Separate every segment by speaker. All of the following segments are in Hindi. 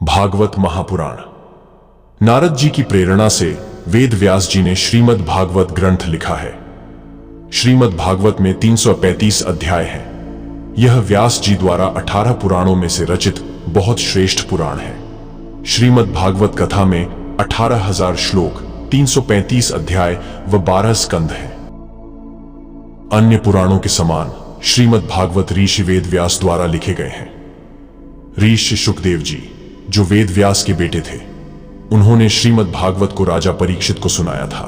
Speaker 1: भागवत महापुराण। नारद जी की प्रेरणा से वेद व्यास जी ने श्रीमद् भागवत ग्रंथ लिखा है। श्रीमद् भागवत में 335 अध्याय हैं। यह व्यास जी द्वारा 18 पुराणों में से रचित बहुत श्रेष्ठ पुराण है। श्रीमद् भागवत कथा में 18,000 श्लोक, 335 अध्याय व 12 स्कंध हैं। अन्य पुराणों के समान श्रीमद् भागवत ऋषि वेद व्यास द्वारा लिखे गए हैं। ऋषि शुकदेव जी, जो वेद व्यास के बेटे थे, उन्होंने श्रीमद् भागवत को राजा परीक्षित को सुनाया था।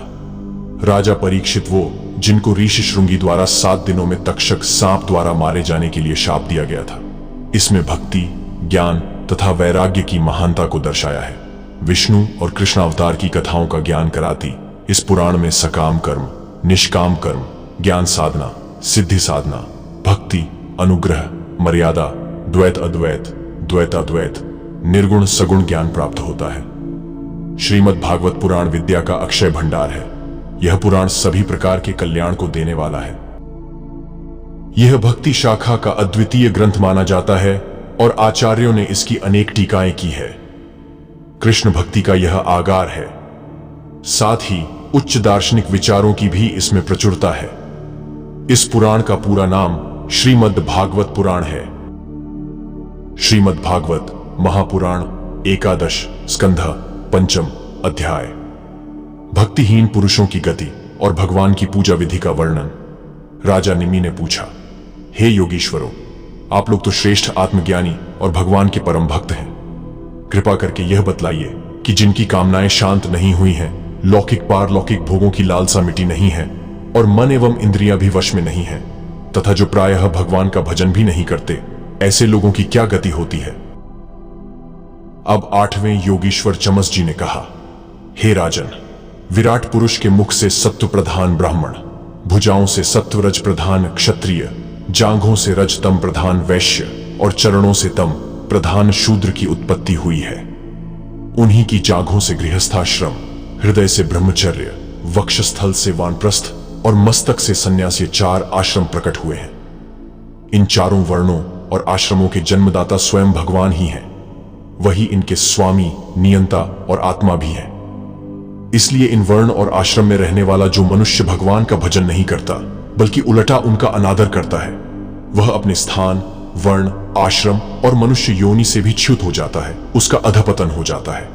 Speaker 1: राजा परीक्षित वो जिनको ऋषि श्रृंगी द्वारा 7 दिनों में तक्षक सांप द्वारा मारे जाने के लिए शाप दिया गया था। इसमें भक्ति, ज्ञान तथा वैराग्य की महानता को दर्शाया है। विष्णु और कृष्ण अवतार की कथाओं का ज्ञान कराती इस पुराण में सकाम कर्म, निष्काम कर्म, ज्ञान साधना, सिद्धि साधना, भक्ति, अनुग्रह, मर्यादा, द्वैत अद्वैत, द्वैताद्वैत, निर्गुण सगुण ज्ञान प्राप्त होता है। श्रीमद् भागवत पुराण विद्या का अक्षय भंडार है। यह पुराण सभी प्रकार के कल्याण को देने वाला है। यह भक्ति शाखा का अद्वितीय ग्रंथ माना जाता है और आचार्यों ने इसकी अनेक टीकाएं की है। कृष्ण भक्ति का यह आगार है। साथ ही उच्च दार्शनिक विचारों की भी इसमें प्रचुरता है। इस पुराण का पूरा नाम श्रीमद् भागवत पुराण है। श्रीमद् भागवत महापुराण, 11 स्कंध, 5 अध्याय। भक्तिहीन पुरुषों की गति और भगवान की पूजा विधि का वर्णन। राजा निमि ने पूछा, हे योगीश्वरों, आप लोग तो श्रेष्ठ आत्मज्ञानी और भगवान के परम भक्त हैं। कृपा करके यह बतलाइए कि जिनकी कामनाएं शांत नहीं हुई हैं, लौकिक पारलौकिक भोगों की लालसा मिटी नहीं है और मन एवं इंद्रियां भी वश में नहीं है, तथा जो प्रायः भगवान का भजन भी नहीं करते, ऐसे लोगों की क्या गति होती है। अब 8वें योगीश्वर चमस जी ने कहा, हे राजन, विराट पुरुष के मुख से सत्व प्रधान ब्राह्मण, भुजाओं से सत्व रज प्रधान क्षत्रिय, जांघों से रज तम प्रधान वैश्य और चरणों से तम प्रधान शूद्र की उत्पत्ति हुई है। उन्हीं की जांघों से गृहस्थाश्रम, हृदय से ब्रह्मचर्य, वक्षस्थल से वानप्रस्थ और मस्तक से सन्यासी 4 आश्रम प्रकट हुए हैं। इन चारों वर्णों और आश्रमों के जन्मदाता स्वयं भगवान ही हैं। वही इनके स्वामी, नियंता और आत्मा भी है। इसलिए इन वर्ण और आश्रम में रहने वाला जो मनुष्य भगवान का भजन नहीं करता, बल्कि उल्टा उनका अनादर करता है, वह अपने स्थान, वर्ण, आश्रम और मनुष्य योनि से भी च्युत हो जाता है, उसका अधपतन हो जाता है।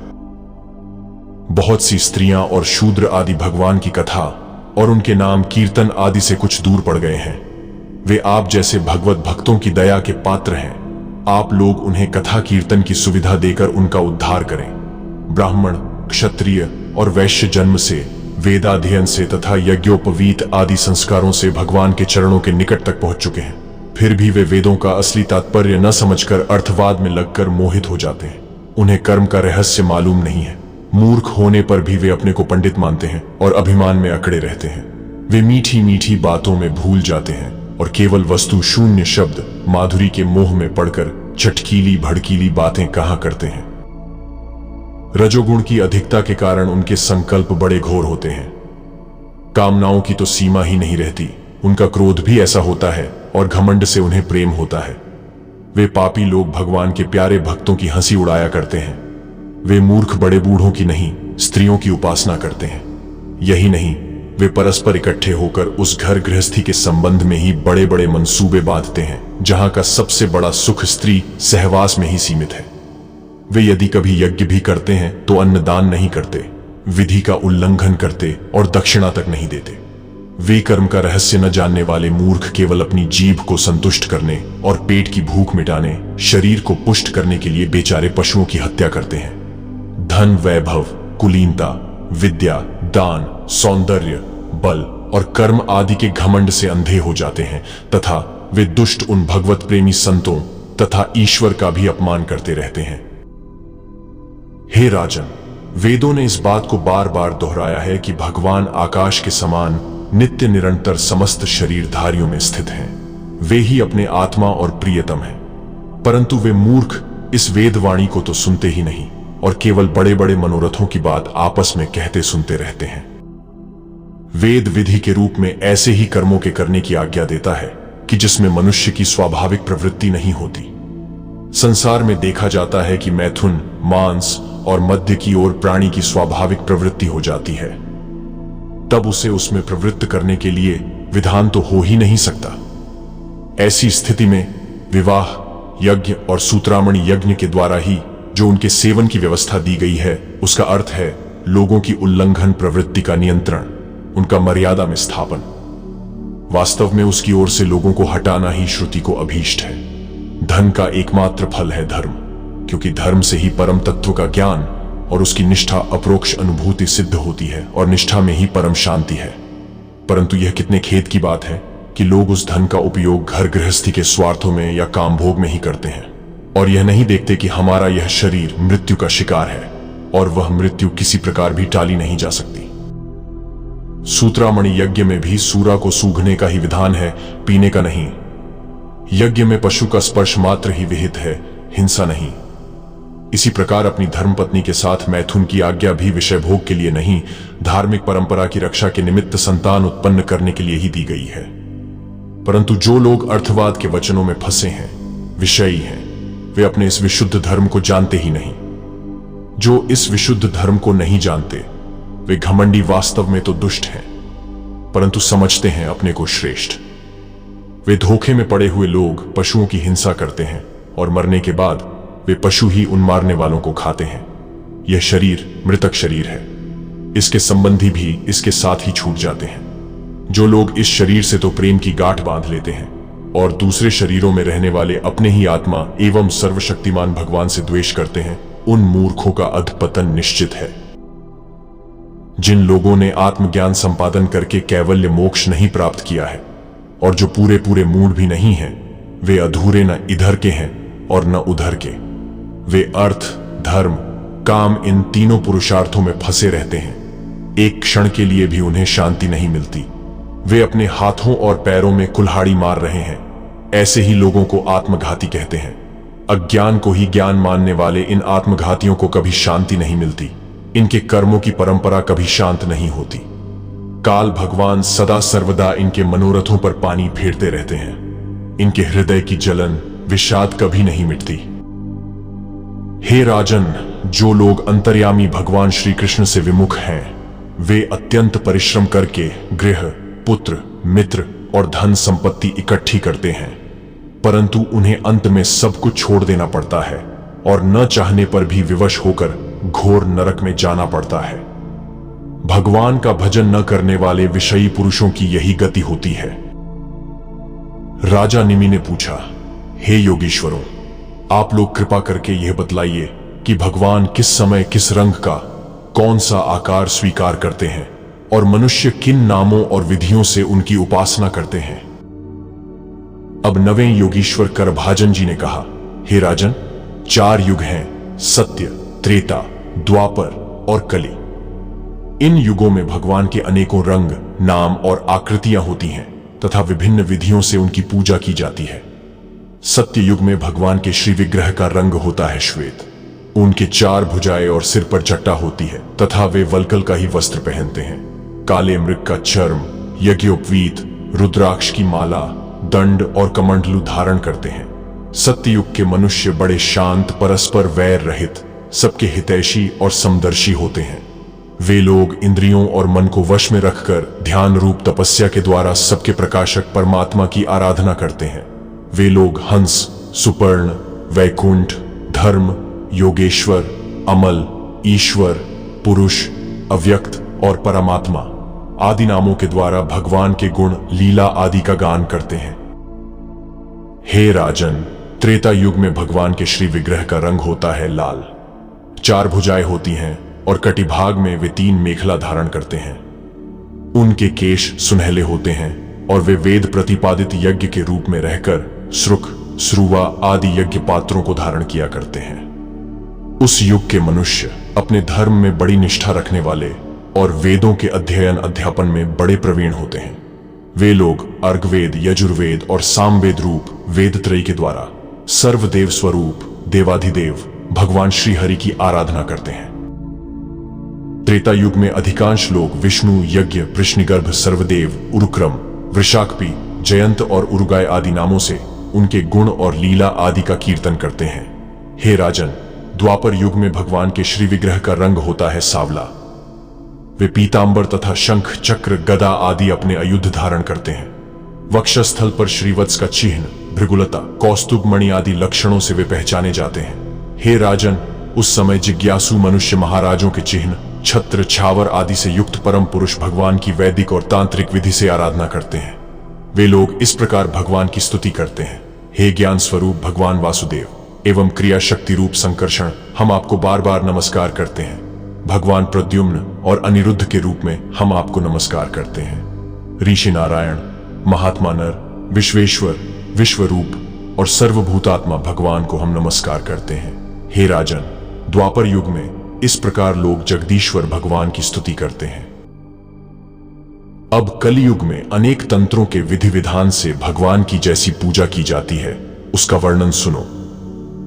Speaker 1: बहुत सी स्त्रियां और शूद्र आदि भगवान की कथा और उनके नाम कीर्तन आदि से कुछ दूर पड़ गए हैं। वे आप जैसे भगवत भक्तों की दया के पात्र हैं। आप लोग उन्हें कथा कीर्तन की सुविधा देकर उनका उद्धार करें। ब्राह्मण, क्षत्रिय और वैश्य जन्म से, वेदाध्ययन से तथा यज्ञोपवीत आदि संस्कारों से भगवान के चरणों के निकट तक पहुंच चुके हैं। फिर भी वे वेदों का असली तात्पर्य न समझकर अर्थवाद में लगकर मोहित हो जाते हैं। उन्हें कर्म का रहस्य मालूम नहीं है। मूर्ख होने पर भी वे अपने को पंडित मानते हैं और अभिमान में अकड़े रहते हैं। वे मीठी मीठी बातों में भूल जाते हैं और केवल वस्तु शून्य शब्द माधुरी के मोह में पड़कर चटकीली भड़कीली बातें कहा करते हैं। रजोगुण की अधिकता के कारण उनके संकल्प बड़े घोर होते हैं। कामनाओं की तो सीमा ही नहीं रहती। उनका क्रोध भी ऐसा होता है और घमंड से उन्हें प्रेम होता है। वे पापी लोग भगवान के प्यारे भक्तों की हंसी उड़ाया करते हैं। वे मूर्ख बड़े बूढ़ों की नहीं, स्त्रियों की उपासना करते हैं। यही नहीं, वे परस्पर इकट्ठे होकर उस घर गृहस्थी के संबंध में ही बड़े बड़े मंसूबे बांधते हैं, जहां का सबसे बड़ा सुख स्त्री सहवास में ही सीमित है। वे यदि कभी यज्ञ भी करते हैं तो अन्नदान नहीं करते, विधि का उल्लंघन करते और दक्षिणा तक नहीं देते। वे कर्म का रहस्य न जानने वाले मूर्ख केवल अपनी जीभ को संतुष्ट करने और पेट की भूख मिटाने, शरीर को पुष्ट करने के लिए बेचारे पशुओं की हत्या करते हैं। धन, वैभव, कुलीनता, विद्या, दान, सौंदर्य, बल और कर्म आदि के घमंड से अंधे हो जाते हैं तथा वे दुष्ट उन भगवत प्रेमी संतों तथा ईश्वर का भी अपमान करते रहते हैं। हे राजन, वेदों ने इस बात को बार बार दोहराया है कि भगवान आकाश के समान नित्य निरंतर समस्त शरीरधारियों में स्थित हैं। वे ही अपने आत्मा और प्रियतम हैं। परंतु वे मूर्ख इस वेदवाणी को तो सुनते ही नहीं और केवल बड़े बड़े मनोरथों की बात आपस में कहते सुनते रहते हैं। वेद विधि के रूप में ऐसे ही कर्मों के करने की आज्ञा देता है कि जिसमें मनुष्य की स्वाभाविक प्रवृत्ति नहीं होती। संसार में देखा जाता है कि मैथुन, मांस और मद्य की ओर प्राणी की स्वाभाविक प्रवृत्ति हो जाती है, तब उसे उसमें प्रवृत्त करने के लिए विधान तो हो ही नहीं सकता। ऐसी स्थिति में विवाह यज्ञ और सूत्रामणि यज्ञ के द्वारा ही जो उनके सेवन की व्यवस्था दी गई है, उसका अर्थ है लोगों की उल्लंघन प्रवृत्ति का नियंत्रण, उनका मर्यादा में स्थापन। वास्तव में उसकी ओर से लोगों को हटाना ही श्रुति को अभीष्ट है। धन का एकमात्र फल है धर्म, क्योंकि धर्म से ही परम तत्व का ज्ञान और उसकी निष्ठा अप्रोक्ष अनुभूति सिद्ध होती है और निष्ठा में ही परम शांति है। परंतु यह कितने खेद की बात है कि लोग उस धन का उपयोग घर गृहस्थी के स्वार्थों में या काम भोग में ही करते हैं और यह नहीं देखते कि हमारा यह शरीर मृत्यु का शिकार है और वह मृत्यु किसी प्रकार भी टाली नहीं जा सकती। सूत्रामणि यज्ञ में भी सूरा को सूंघने का ही विधान है, पीने का नहीं। यज्ञ में पशु का स्पर्श मात्र ही विहित है, हिंसा नहीं। इसी प्रकार अपनी धर्मपत्नी के साथ मैथुन की आज्ञा भी विषय भोग के लिए नहीं, धार्मिक परंपरा की रक्षा के निमित्त संतान उत्पन्न करने के लिए ही दी गई है। परंतु जो लोग अर्थवाद के वचनों में फंसे हैं, विषयी हैं, वे अपने इस विशुद्ध धर्म को जानते ही नहीं। जो इस विशुद्ध धर्म को नहीं जानते, वे घमंडी वास्तव में तो दुष्ट हैं, परंतु समझते हैं अपने को श्रेष्ठ। वे धोखे में पड़े हुए लोग पशुओं की हिंसा करते हैं और मरने के बाद वे पशु ही उन मारने वालों को खाते हैं। यह शरीर मृतक शरीर है, इसके संबंधी भी इसके साथ ही छूट जाते हैं। जो लोग इस शरीर से तो प्रेम की गांठ बांध लेते हैं और दूसरे शरीरों में रहने वाले अपने ही आत्मा एवं सर्वशक्तिमान भगवान से द्वेष करते हैं, उन मूर्खों का अधपतन निश्चित है। जिन लोगों ने आत्मज्ञान संपादन करके कैवल्य मोक्ष नहीं प्राप्त किया है और जो पूरे पूरे मूढ़ भी नहीं हैं, वे अधूरे न इधर के हैं और न उधर के। वे अर्थ, धर्म, काम इन तीनों पुरुषार्थों में फंसे रहते हैं। एक क्षण के लिए भी उन्हें शांति नहीं मिलती। वे अपने हाथों और पैरों में कुल्हाड़ी मार रहे हैं। ऐसे ही लोगों को आत्मघाती कहते हैं। अज्ञान को ही ज्ञान मानने वाले इन आत्मघातियों को कभी शांति नहीं मिलती। इनके कर्मों की परंपरा कभी शांत नहीं होती। काल भगवान सदा सर्वदा इनके मनोरथों पर पानी फेरते रहते हैं। इनके हृदय की जलन विषाद कभी नहीं मिटती। हे राजन, जो लोग अंतर्यामी भगवान श्री कृष्ण से विमुख हैं, वे अत्यंत परिश्रम करके गृह, पुत्र, मित्र और धन संपत्ति इकट्ठी करते हैं, परंतु उन्हें अंत में सब कुछ छोड़ देना पड़ता है और न चाहने पर भी विवश होकर घोर नरक में जाना पड़ता है। भगवान का भजन न करने वाले विषयी पुरुषों की यही गति होती है। राजा निमि ने पूछा, हे योगीश्वरों, आप लोग कृपा करके यह बतलाइए कि भगवान किस समय किस रंग का कौन सा आकार स्वीकार करते हैं और मनुष्य किन नामों और विधियों से उनकी उपासना करते हैं। अब नवें योगीश्वर करभाजन जी ने कहा, हे राजन, 4 युग हैं, सत्य, त्रेता, द्वापर और कली। इन युगों में भगवान के अनेकों रंग, नाम और आकृतियां होती हैं तथा विभिन्न विधियों से उनकी पूजा की जाती है। सत्य युग में भगवान के श्री विग्रह का रंग होता है श्वेत। उनके 4 भुजाएं और सिर पर चट्टा होती है तथा वे वल्कल का ही वस्त्र पहनते हैं। काले मृग का चर्म, यज्ञोपवीत, रुद्राक्ष की माला, दंड और कमंडलू धारण करते हैं। सत्ययुग के मनुष्य बड़े शांत, परस्पर वैर रहित, सबके हितैषी और समदर्शी होते हैं। वे लोग इंद्रियों और मन को वश में रखकर ध्यान रूप तपस्या के द्वारा सबके प्रकाशक परमात्मा की आराधना करते हैं। वे लोग हंस, सुपर्ण, वैकुंठ, धर्म, योगेश्वर, अमल, ईश्वर, पुरुष, अव्यक्त और परमात्मा आदि नामों के द्वारा भगवान के गुण, लीला आदि का गान करते हैं। हे राजन, त्रेता युग में भगवान के श्री विग्रह का रंग होता है लाल। 4 भुजाएं होती हैं और कटिभाग में वे 3 मेखला धारण करते हैं। उनके केश सुनहले होते हैं और वे वेद प्रतिपादित यज्ञ के रूप में रहकर श्रुक, श्रुवा आदि यज्ञ पात्रों को धारण किया करते हैं। उस युग के मनुष्य अपने धर्म में बड़ी निष्ठा रखने वाले और वेदों के अध्ययन अध्यापन में बड़े प्रवीण होते हैं। वे लोग अर्घवेद, यजुर्वेद और सामवेद रूप वेदत्रयी के द्वारा सर्वदेव स्वरूप देवाधिदेव भगवान श्री हरि की आराधना करते हैं। त्रेता युग में अधिकांश लोग विष्णु, यज्ञ, वृष्णिगर्भ, सर्वदेव, उरुक्रम, वृषाकपि, जयंत और उरुगाय आदि नामों से उनके गुण और लीला आदि का कीर्तन करते हैं। हे राजन, द्वापर युग में भगवान के श्री विग्रह का रंग होता है सांवला। वे पीतांबर तथा शंख, चक्र, गदा आदि अपने आयुध धारण करते हैं। वक्षस्थल पर श्रीवत्स का चिन्ह, भृगुलता, कौस्तुभ मणि आदि लक्षणों से वे पहचाने जाते हैं। हे राजन, उस समय जिज्ञासु मनुष्य महाराजों के चिन्ह, छत्र, छावर आदि से युक्त परम पुरुष भगवान की वैदिक और तांत्रिक विधि से आराधना करते हैं। वे लोग इस प्रकार भगवान की स्तुति करते हैं। हे ज्ञान स्वरूप भगवान वासुदेव एवं क्रिया शक्ति रूप संकर्षण, हम आपको बार बार नमस्कार करते हैं। भगवान प्रद्युम्न और अनिरुद्ध के रूप में हम आपको नमस्कार करते हैं। ऋषि नारायण, महात्मा नर, विश्वेश्वर, विश्वरूप और सर्वभूतात्मा भगवान को हम नमस्कार करते हैं। हे राजन, द्वापर युग में इस प्रकार लोग जगदीश्वर भगवान की स्तुति करते हैं। अब कलयुग में अनेक तंत्रों के विधि विधान से भगवान की जैसी पूजा की जाती है, उसका वर्णन सुनो।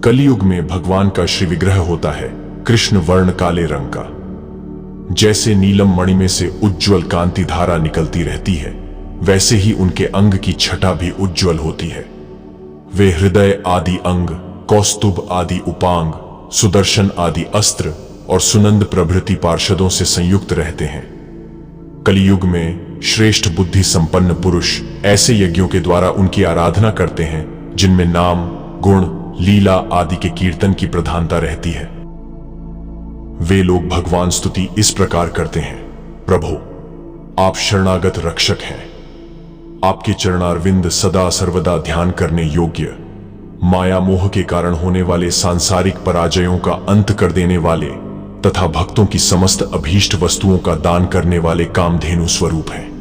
Speaker 1: कलयुग में भगवान का श्री विग्रह होता है कृष्ण वर्ण काले रंग का। जैसे नीलम मणि में से उज्ज्वल कांति धारा निकलती रहती है, वैसे ही उनके अंग की छटा भी उज्ज्वल होती है। वे हृदय आदि अंग, कौस्तुभ आदि उपांग, सुदर्शन आदि अस्त्र और सुनंद प्रभृति पार्षदों से संयुक्त रहते हैं। कलियुग में श्रेष्ठ बुद्धि संपन्न पुरुष ऐसे यज्ञों के द्वारा उनकी आराधना करते हैं जिनमें नाम, गुण, लीला आदि के कीर्तन की प्रधानता रहती है। वे लोग भगवान स्तुति इस प्रकार करते हैं। प्रभु, आप शरणागत रक्षक हैं। आपके चरणारविंद सदा सर्वदा ध्यान करने योग्य, माया मोह के कारण होने वाले सांसारिक पराजयों का अंत कर देने वाले तथा भक्तों की समस्त अभीष्ट वस्तुओं का दान करने वाले कामधेनु स्वरूप हैं।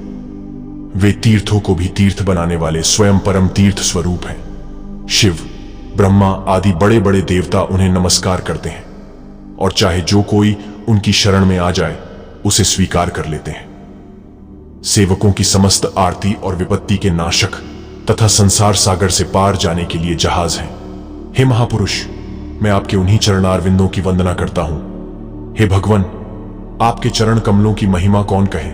Speaker 1: वे तीर्थों को भी तीर्थ बनाने वाले स्वयं परम तीर्थ स्वरूप हैं। शिव, ब्रह्मा आदि बड़े बड़े देवता उन्हें नमस्कार करते हैं और चाहे जो कोई उनकी शरण में आ जाए उसे स्वीकार कर लेते हैं। सेवकों की समस्त आरती और विपत्ति के नाशक तथा संसार सागर से पार जाने के लिए जहाज हैं। हे महापुरुष, मैं आपके उन्हीं चरणारविंदों की वंदना करता हूं। हे भगवान, आपके चरण कमलों की महिमा कौन कहे।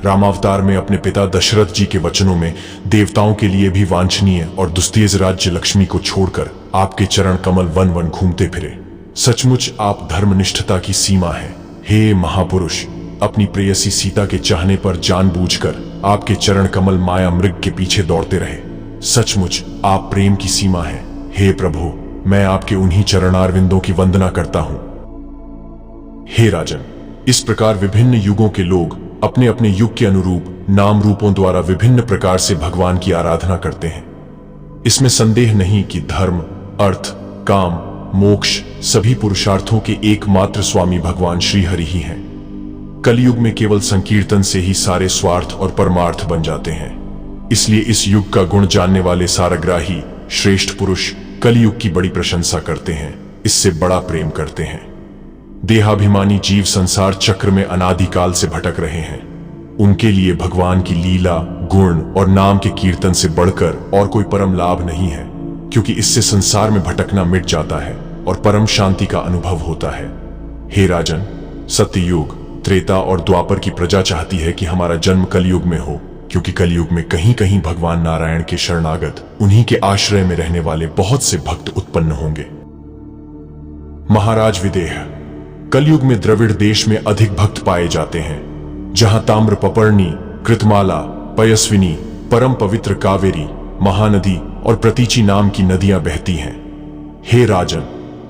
Speaker 1: रामावतार में अपने पिता दशरथ जी के वचनों में देवताओं के लिए भी वांछनीय और दुस्तेज राज्य लक्ष्मी को छोड़कर आपके चरण कमल वन वन घूमते फिरे। सचमुच आप धर्मनिष्ठता की सीमा है। हे महापुरुष, अपनी प्रेयसी सीता के चाहने पर जानबूझकर आपके चरण कमल माया मृग के पीछे दौड़ते रहे। सचमुच आप प्रेम की सीमा है। हे प्रभु, मैं आपके उन्हीं चरणारविंदों की वंदना करता हूं। हे राजन, इस प्रकार विभिन्न युगों के लोग अपने अपने युग के अनुरूप नाम रूपों द्वारा विभिन्न प्रकार से भगवान की आराधना करते हैं। इसमें संदेह नहीं कि धर्म, अर्थ, काम, मोक्ष सभी पुरुषार्थों के एकमात्र स्वामी भगवान श्री हरि ही हैं। कलयुग में केवल संकीर्तन से ही सारे स्वार्थ और परमार्थ बन जाते हैं। इसलिए इस युग का गुण जानने वाले सारग्राही श्रेष्ठ पुरुष कलयुग की बड़ी प्रशंसा करते हैं, इससे बड़ा प्रेम करते हैं। देहाभिमानी जीव संसार चक्र में अनादिकाल से भटक रहे हैं। उनके लिए भगवान की लीला, गुण और नाम के कीर्तन से बढ़कर और कोई परम लाभ नहीं है, क्योंकि इससे संसार में भटकना मिट जाता है और परम शांति का अनुभव होता है। हे राजन, सत्ययुग, त्रेता और द्वापर की प्रजा चाहती है कि हमारा जन्म कलयुग में हो, क्योंकि कलयुग में कहीं कहीं भगवान नारायण के शरणागत, उन्हीं के आश्रय में रहने वाले बहुत से भक्त उत्पन्न होंगे। महाराज विदेह, कलयुग में द्रविड़ देश में अधिक भक्त पाए जाते हैं, जहां ताम्र पपर्णी, कृतमाला, पयस्विनी, परम पवित्र कावेरी, महानदी और प्रतीची नाम की नदियां बहती हैं। हे राजन,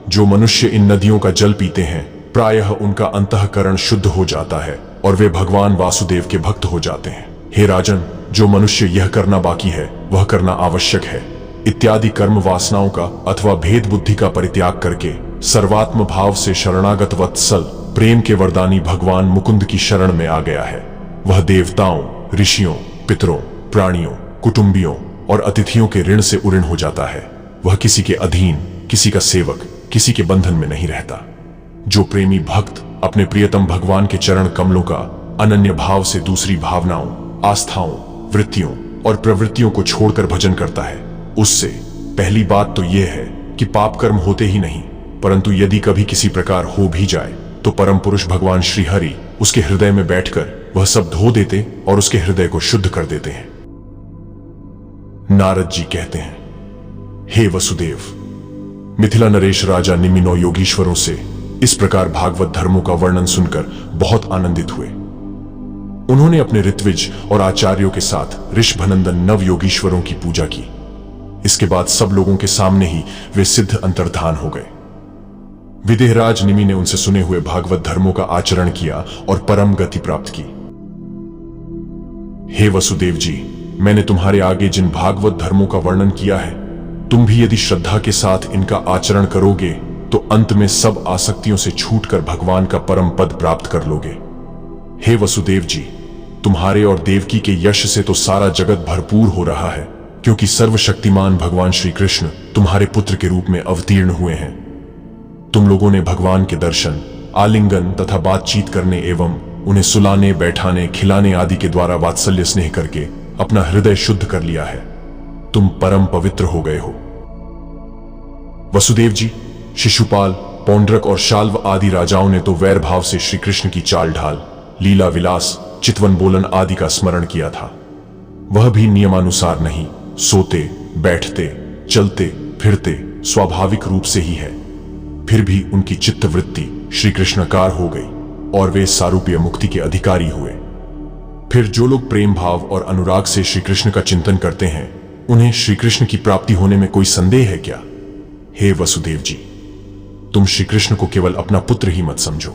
Speaker 1: जो मनुष्य इन नदियों का जल पीते हैं, प्रायः उनका अंतःकरण शुद्ध हो जाता है और वे भगवान वासुदेव के भक्त हो जाते हैं। हे राजन, जो मनुष्य यह करना बाकी है वह करना आवश्यक है, इत्यादि कर्म वासनाओं का अथवा भेद बुद्धि का परित्याग करके सर्वात्म भाव से शरणागत वत्सल प्रेम के वरदानी भगवान मुकुंद की शरण में आ गया है। वह देवताओं, ऋषियों, पितरों, प्राणियों, कुटुंबियों और अतिथियों के ऋण से उऋण हो जाता है। वह किसी के अधीन, किसी का सेवक, किसी के बंधन में नहीं रहता। जो प्रेमी भक्त अपने प्रियतम भगवान के चरण कमलों का अनन्य भाव से दूसरी भावनाओं, आस्थाओं, वृत्तियों और प्रवृत्तियों को छोड़कर भजन करता है, उससे पहली बात तो यह है कि पाप कर्म होते ही नहीं, परंतु यदि कभी किसी प्रकार हो भी जाए तो परम पुरुष भगवान श्री हरि उसके हृदय में बैठकर वह सब धो देते और उसके हृदय को शुद्ध कर देते हैं। नारद जी कहते हैं, हे वसुदेव, मिथिला नरेश राजा निमि 9 योगीश्वरों से इस प्रकार भागवत धर्मों का वर्णन सुनकर बहुत आनंदित हुए। उन्होंने अपने ऋत्विज और आचार्यों के साथ ऋषभनंदन 9 योगीश्वरों की पूजा की। इसके बाद सब लोगों के सामने ही वे सिद्ध अंतर्धान हो गए। विदेहराज निमि ने उनसे सुने हुए भागवत धर्मों का आचरण किया और परम गति प्राप्त की। हे वसुदेव जी, मैंने तुम्हारे आगे जिन भागवत धर्मों का वर्णन किया है, तुम भी यदि श्रद्धा के साथ इनका आचरण करोगे तो अंत में सब आसक्तियों से छूटकर भगवान का परम पद प्राप्त कर लोगे। हे वसुदेव जी, तुम्हारे और देवकी के यश से तो सारा जगत भरपूर हो रहा है, क्योंकि सर्वशक्तिमान भगवान श्री कृष्ण तुम्हारे पुत्र के रूप में अवतीर्ण हुए हैं। तुम लोगों ने भगवान के दर्शन, आलिंगन तथा बातचीत करने एवं उन्हें सुलाने, बैठाने, खिलाने आदि के द्वारा वात्सल्य स्नेह करके अपना हृदय शुद्ध कर लिया है। तुम परम पवित्र हो गए हो। वसुदेव जी, शिशुपाल, पौंड्रक और शाल्व आदि राजाओं ने तो वैर भाव से श्री कृष्ण की चाल ढाल, लीला विलास, चितवन बोलन आदि का स्मरण किया था। वह भी नियमानुसार नहीं, सोते, बैठते, चलते फिरते स्वाभाविक रूप से ही है। फिर भी उनकी चित्तवृत्ति श्री कृष्णकार हो गई और वे सारूप्य मुक्ति के अधिकारी हुए। फिर जो लोग प्रेम भाव और अनुराग से श्री कृष्ण का चिंतन करते हैं, उन्हें श्री कृष्ण की प्राप्ति होने में कोई संदेह है क्या? हे वसुदेव जी, तुम श्री कृष्ण को केवल अपना पुत्र ही मत समझो।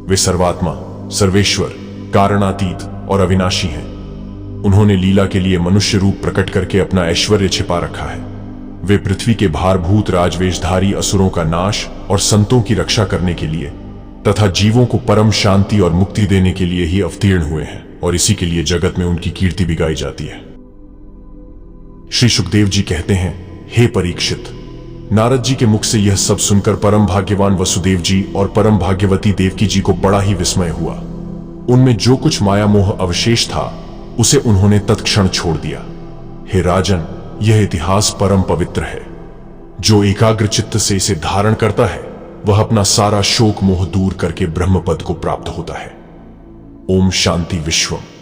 Speaker 1: वे सर्वात्मा, सर्वेश्वर, कारणातीत और अविनाशी हैं। उन्होंने लीला के लिए मनुष्य रूप प्रकट करके अपना ऐश्वर्य छिपा रखा है। वे पृथ्वी के भारभूत राजवेशधारी असुरों का नाश और संतों की रक्षा करने के लिए तथा जीवों को परम शांति और मुक्ति देने के लिए ही अवतीर्ण हुए हैं, और इसी के लिए जगत में उनकी कीर्ति भी गाई जाती है। श्री सुखदेव जी कहते हैं, हे परीक्षित, नारद जी के मुख से यह सब सुनकर परम भाग्यवान वसुदेव जी और परम भाग्यवती देवकी जी को बड़ा ही विस्मय हुआ। उनमें जो कुछ माया मोह अवशेष था, उसे उन्होंने तत्क्षण छोड़ दिया। हे राजन, यह इतिहास परम पवित्र है। जो एकाग्र चित्त से इसे धारण करता है, वह अपना सारा शोक मोह दूर करके ब्रह्म पद को प्राप्त होता है। ओम शांति विश्वम।